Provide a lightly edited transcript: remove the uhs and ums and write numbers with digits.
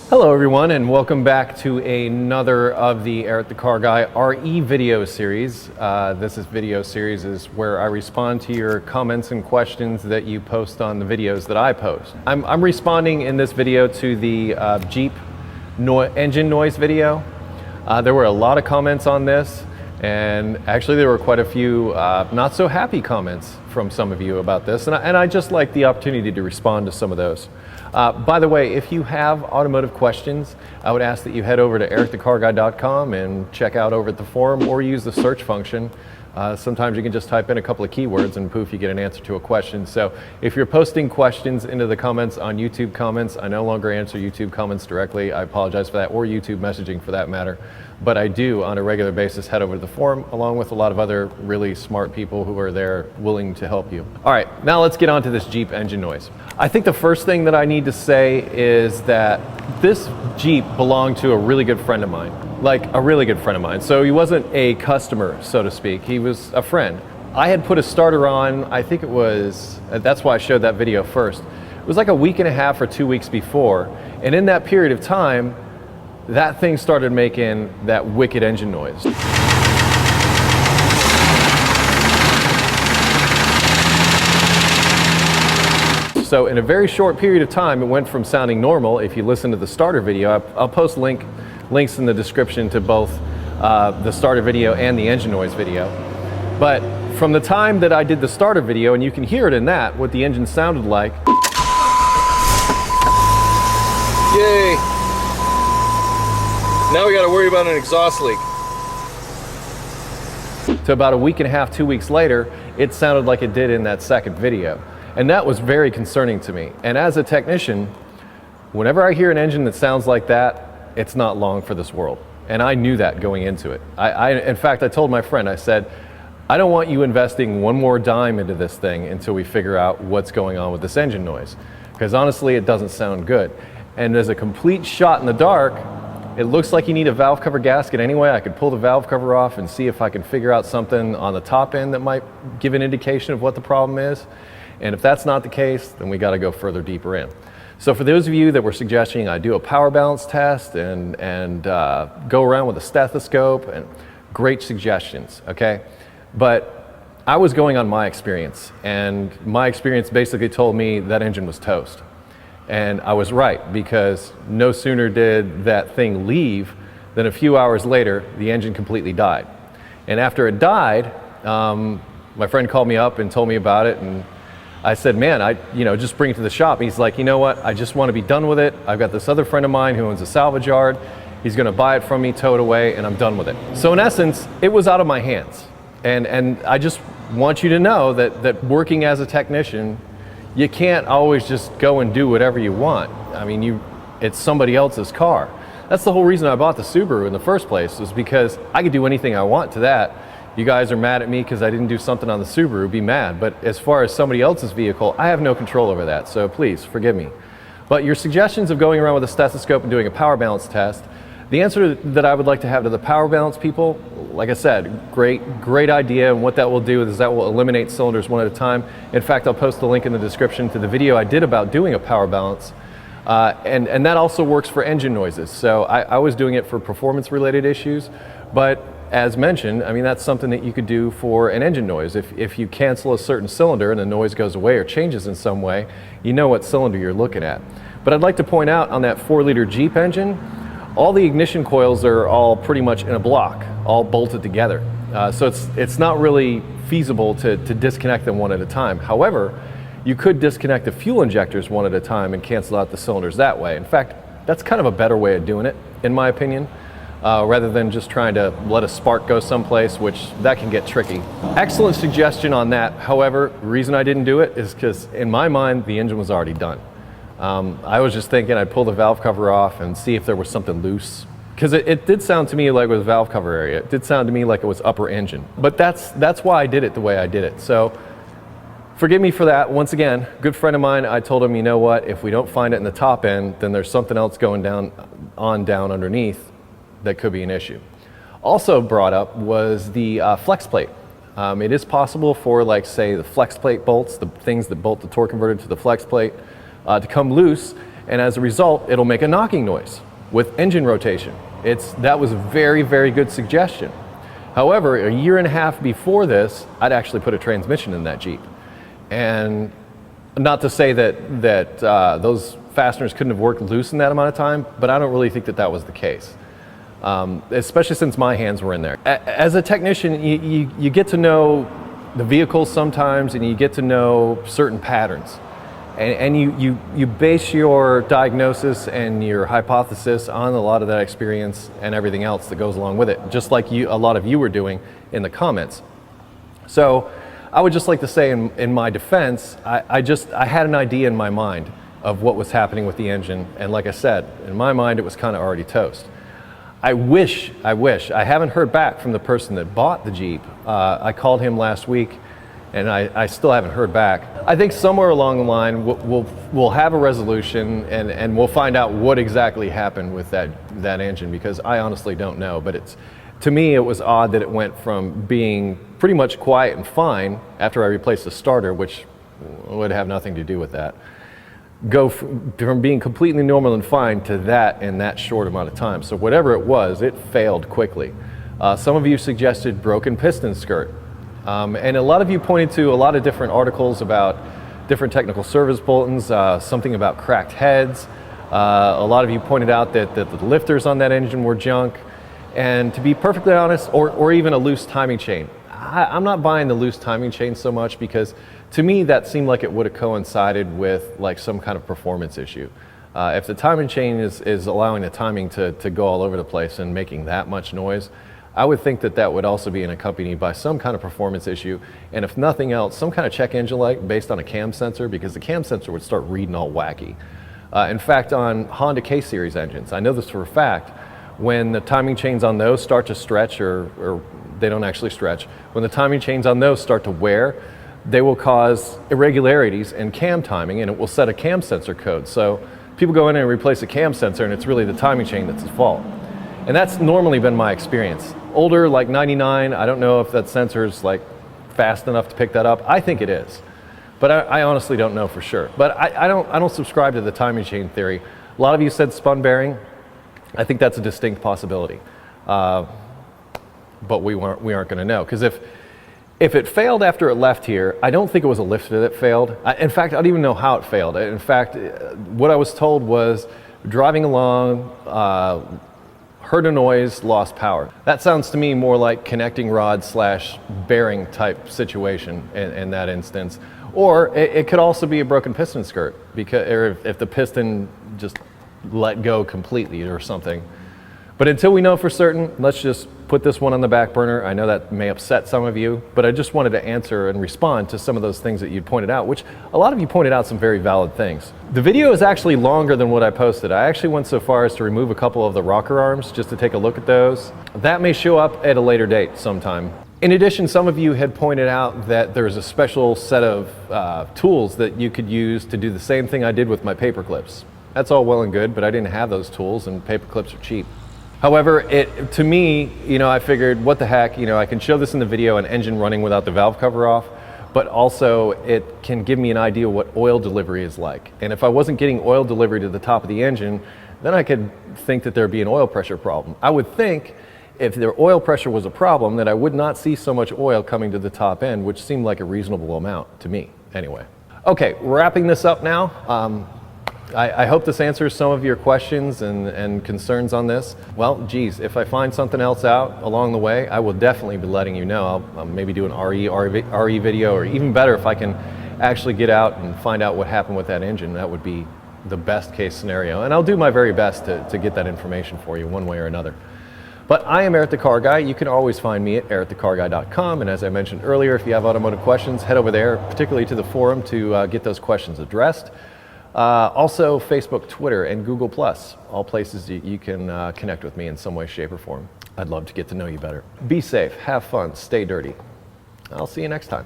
Hello everyone, and welcome back to another of the Eric the Car Guy RE video series. This video series is where I respond to your comments and questions that you post on the videos that I post. I'm responding in this video to the Jeep engine noise video. There were a lot of comments on this, and actually there were quite a few not so happy comments from some of you about this, and I just like the opportunity to respond to some of those. By the way, if you have automotive questions, I would ask that you head over to EricTheCarGuy.com and check out over at the forum, or use the search function. Sometimes you can just type in a couple of keywords and poof, you get an answer to a question. So if you're posting questions into the comments on YouTube comments, I no longer answer YouTube comments directly. I apologize for that, or YouTube messaging for that matter. But I do, on a regular basis, head over to the forum, along with a lot of other really smart people who are there willing to help you. All right, now let's get on to this Jeep engine noise. I think the first thing that I need to say is that this Jeep belonged to a really good friend of mine. Like a really good friend of mine. So he wasn't a customer, so to speak. He was a friend. I had put a starter on, I think it was, that's why I showed that video first. It was like a week and a half or 2 weeks before. And in that period of time, that thing started making that wicked engine noise. So in a very short period of time, it went from sounding normal. If you listen to the starter video, I'll post links in the description to both the starter video and the engine noise video. But from the time that I did the starter video, and you can hear it in that, what the engine sounded like. Yay! Now we gotta worry about an exhaust leak. To about a week and a half, 2 weeks later, it sounded like it did in that second video. And that was very concerning to me. And as a technician, whenever I hear an engine that sounds like that, it's not long for this world. And I knew that going into it. In fact, I told my friend, I said, I don't want you investing one more dime into this thing until we figure out what's going on with this engine noise. Because honestly, it doesn't sound good. And as a complete shot in the dark, it looks like you need a valve cover gasket anyway. I could pull the valve cover off and see if I can figure out something on the top end that might give an indication of what the problem is. And if that's not the case, then we got to go further deeper in. So for those of you that were suggesting I do a power balance test and go around with a stethoscope, and great suggestions, okay? But I was going on my experience, and my experience basically told me that engine was toast. And I was right, because no sooner did that thing leave than a few hours later, the engine completely died. And after it died, my friend called me up and told me about it, and I said, man, just bring it to the shop. He's like, you know what? I just want to be done with it. I've got this other friend of mine who owns a salvage yard. He's going to buy it from me, tow it away, and I'm done with it. So in essence, it was out of my hands. And I just want you to know that working as a technician, you can't always just go and do whatever you want. I mean, it's somebody else's car. That's the whole reason I bought the Subaru in the first place, was because I could do anything I want to that. You guys are mad at me because I didn't do something on the Subaru, be mad. But as far as somebody else's vehicle, I have no control over that, so please forgive me. But your suggestions of going around with a stethoscope and doing a power balance test, the answer that I would like to have to the power balance people, like I said, great idea, and what that will do is that will eliminate cylinders one at a time. In fact, I'll post a link in the description to the video I did about doing a power balance, and that also works for engine noises. So I was doing it for performance-related issues, but as mentioned, I mean, that's something that you could do for an engine noise. If you cancel a certain cylinder and the noise goes away or changes in some way, you know what cylinder you're looking at. But I'd like to point out, on that 4-liter Jeep engine, all the ignition coils are all pretty much in a block, all bolted together. So it's not really feasible to disconnect them one at a time. However, you could disconnect the fuel injectors one at a time and cancel out the cylinders that way. In fact, that's kind of a better way of doing it, in my opinion. Rather than just trying to let a spark go someplace, which that can get tricky. Excellent suggestion on that. However, the reason I didn't do it is because in my mind, the engine was already done. I was just thinking I'd pull the valve cover off and see if there was something loose. Because it did sound to me like it was valve cover area. It did sound to me like it was upper engine. But that's why I did it the way I did it. So forgive me for that. Once again, good friend of mine, I told him, you know what, if we don't find it in the top end, then there's something else going down underneath that could be an issue. Also brought up was the flex plate. It is possible for, like, say, the flex plate bolts, the things that bolt the torque converter to the flex plate, to come loose and as a result, it'll make a knocking noise with engine rotation. That was a very, very good suggestion. However, a year and a half before this, I'd actually put a transmission in that Jeep. And not to say that those fasteners couldn't have worked loose in that amount of time, but I don't really think that was the case. Especially since my hands were in there. As a technician, you get to know the vehicles sometimes, and you get to know certain patterns. And you base your diagnosis and your hypothesis on a lot of that experience and everything else that goes along with it, just like a lot of you were doing in the comments. So I would just like to say in my defense, I had an idea in my mind of what was happening with the engine, and like I said, in my mind it was kind of already toast. I wish, I haven't heard back from the person that bought the Jeep. I called him last week, and I still haven't heard back. I think somewhere along the line we'll have a resolution, and we'll find out what exactly happened with that engine, because I honestly don't know. But to me it was odd that it went from being pretty much quiet and fine after I replaced the starter, which would have nothing to do with that, go from being completely normal and fine to that in that short amount of time. So whatever it was, it failed quickly. Some of you suggested broken piston skirt. And a lot of you pointed to a lot of different articles about different technical service bulletins, something about cracked heads. A lot of you pointed out that the lifters on that engine were junk. And to be perfectly honest, or even a loose timing chain. I'm not buying the loose timing chain so much, because to me that seemed like it would have coincided with like some kind of performance issue. If the timing chain is allowing the timing to go all over the place and making that much noise, I would think that would also be accompanied by some kind of performance issue, and if nothing else, some kind of check engine light based on a cam sensor, because the cam sensor would start reading all wacky. In fact, on Honda K-Series engines, I know this for a fact, when the timing chains on those start to stretch, or they don't actually stretch, when the timing chains on those start to wear, they will cause irregularities in cam timing, and it will set a cam sensor code. So people go in and replace a cam sensor, and it's really the timing chain that's at fault. And that's normally been my experience. Older, like 99, I don't know if that sensor is like fast enough to pick that up. I think it is, but I honestly don't know for sure. But I don't subscribe to the timing chain theory. A lot of you said spun bearing. I think that's a distinct possibility, but we aren't going to know, because if it failed after it left here, I don't think it was a lifter that failed. In fact, I don't even know how it failed. In fact, what I was told was driving along, heard a noise, lost power. That sounds to me more like connecting rod / bearing type situation in that instance. Or it could also be a broken piston skirt, or if the piston just let go completely or something. But until we know for certain, let's just put this one on the back burner. I know that may upset some of you, but I just wanted to answer and respond to some of those things that you pointed out, which a lot of you pointed out some very valid things. The video is actually longer than what I posted. I actually went so far as to remove a couple of the rocker arms just to take a look at those. That may show up at a later date sometime. In addition, some of you had pointed out that there's a special set of tools that you could use to do the same thing I did with my paper clips. That's all well and good, but I didn't have those tools, and paper clips are cheap. However, to me, I figured, what the heck, I can show this in the video, an engine running without the valve cover off, but also it can give me an idea what oil delivery is like. And if I wasn't getting oil delivery to the top of the engine, then I could think that there'd be an oil pressure problem. I would think if the oil pressure was a problem, that I would not see so much oil coming to the top end, which seemed like a reasonable amount to me, anyway. Okay, wrapping this up now. I hope this answers some of your questions and concerns on this. Well, geez, if I find something else out along the way, I will definitely be letting you know. I'll maybe do an RE video, or even better, if I can actually get out and find out what happened with that engine, that would be the best case scenario. And I'll do my very best to get that information for you one way or another. But I am Eric the Car Guy. You can always find me at EricTheCarGuy.com. And as I mentioned earlier, if you have automotive questions, head over there, particularly to the forum, to get those questions addressed. Also, Facebook, Twitter, and Google+, all places you can connect with me in some way, shape, or form. I'd love to get to know you better. Be safe, have fun, stay dirty. I'll see you next time.